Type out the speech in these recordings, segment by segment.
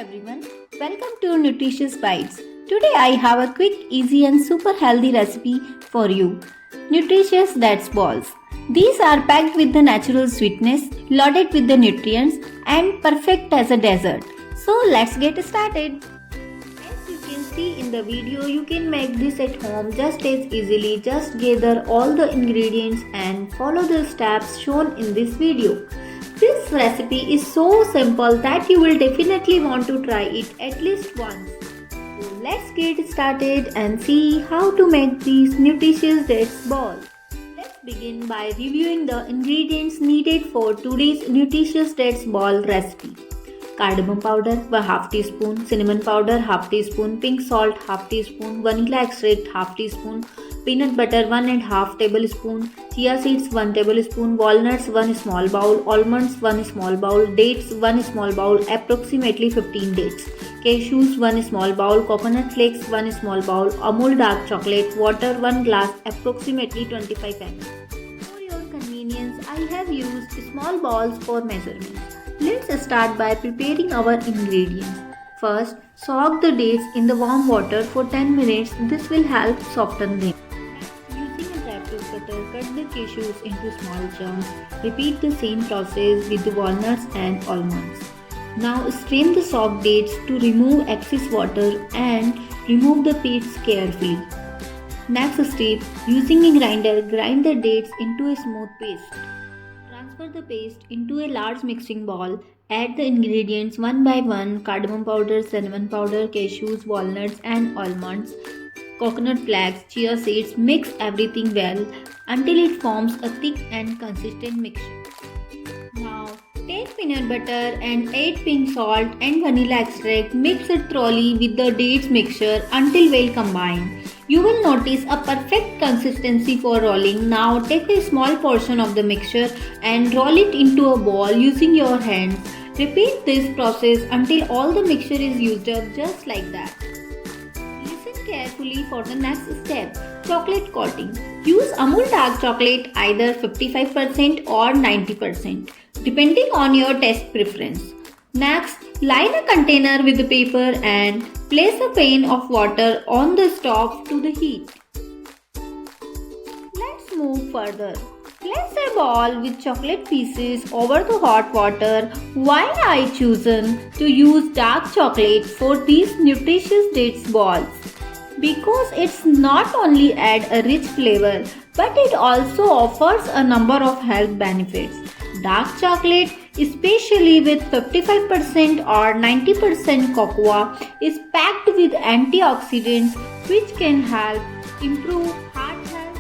everyone, welcome to Nutritious Bites. Today I have a quick, easy and super healthy recipe for you. Nutritious Dates Balls. These are packed with the natural sweetness, loaded with the nutrients and perfect as a dessert. So let's get started. As you can see in the video, you can make this at home just as easily. Just gather all the ingredients and follow the steps shown in this video. This recipe is so simple that you will definitely want to try it at least once. So let's get started and see how to make these nutritious dates balls. Let's begin by reviewing the ingredients needed for today's nutritious dates ball recipe. Cardamom powder 1/2 teaspoon, cinnamon powder 1/2 teaspoon, pink salt 1/2 teaspoon, vanilla extract 1/2 teaspoon, peanut butter 1½ tablespoon, chia seeds 1 tablespoon, walnuts 1 small bowl, almonds 1 small bowl, dates 1 small bowl, approximately 15 dates, cashews 1 small bowl, coconut flakes 1 small bowl, Amul dark chocolate, water 1 glass, approximately 25 ml. For your convenience, I have used small balls for measurements. Let's start by preparing our ingredients. First, soak the dates in the warm water for 10 minutes. This will help soften them. Using a trapdoor cutter, cut the cashews into small chunks. Repeat the same process with the walnuts and almonds. Now strain the soaked dates to remove excess water and remove the pits carefully. Next step, using a grinder, grind the dates into a smooth paste. Transfer the paste into a large mixing bowl. Add the ingredients one by one: cardamom powder, cinnamon powder, cashews, walnuts and almonds, coconut flakes, chia seeds. Mix everything well until it forms a thick and consistent mixture. Now take peanut butter and add pink salt and vanilla extract. Mix it thoroughly with the dates mixture until well combined. You will notice a perfect consistency for rolling. Now take a small portion of the mixture and roll it into a ball using your hands. Repeat this process until all the mixture is used up, just like that. Listen carefully for the next step. Chocolate coating. Use Amul dark chocolate either 55% or 90% depending on your taste preference. Next, line a container with the paper and place a pan of water on the stove to the heat. Let's move further. Place a ball with chocolate pieces over the hot water. Why I chosen to use dark chocolate for these nutritious dates balls? Because it's not only add a rich flavor, but it also offers a number of health benefits. Dark chocolate, especially with 55% or 90% cocoa, is packed with antioxidants which can help improve heart health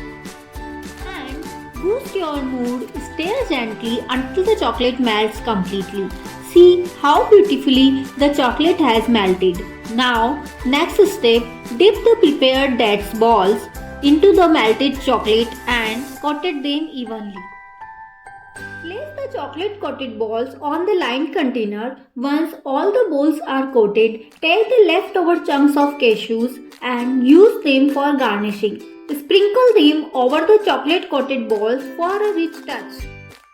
and boost your mood. Stir gently until the chocolate melts completely. See how beautifully the chocolate has melted. Now, next step, dip the prepared dates balls into the melted chocolate and coated them evenly. Place the chocolate coated balls on the lined container. Once all the balls are coated, take the leftover chunks of cashews and use them for garnishing. Sprinkle them over the chocolate coated balls for a rich touch.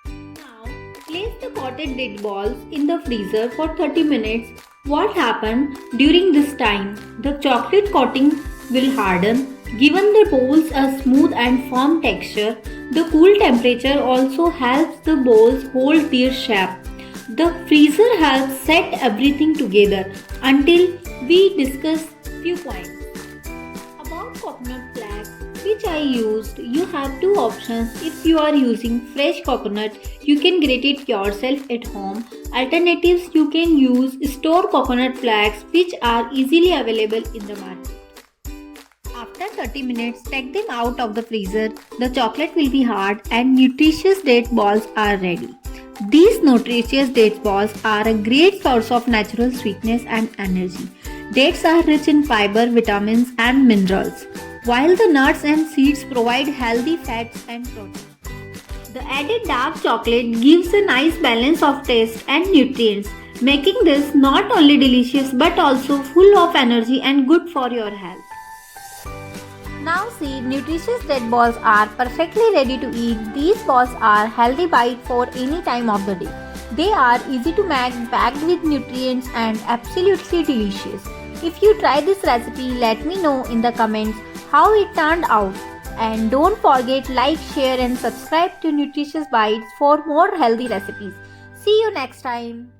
Now, place the coated date balls in the freezer for 30 minutes. What happens during this time? The chocolate coating will harden, giving the balls a smooth and firm texture. The cool temperature also helps the balls hold their shape. The freezer helps set everything together until we discuss few points. About coconut flakes, which I used, you have two options. If you are using fresh coconut, you can grate it yourself at home. Alternatives, you can use store coconut flakes, which are easily available in the market. After 30 minutes, take them out of the freezer. The chocolate will be hard and nutritious date balls are ready. These nutritious date balls are a great source of natural sweetness and energy. Dates are rich in fiber, vitamins and minerals, while the nuts and seeds provide healthy fats and protein. The added dark chocolate gives a nice balance of taste and nutrients, making this not only delicious but also full of energy and good for your health. Now see, nutritious date balls are perfectly ready to eat. These balls are healthy bite for any time of the day. They are easy to make, packed with nutrients and absolutely delicious. If you try this recipe, let me know in the comments how it turned out. And don't forget like, share and subscribe to Nutritious Bites for more healthy recipes. See you next time.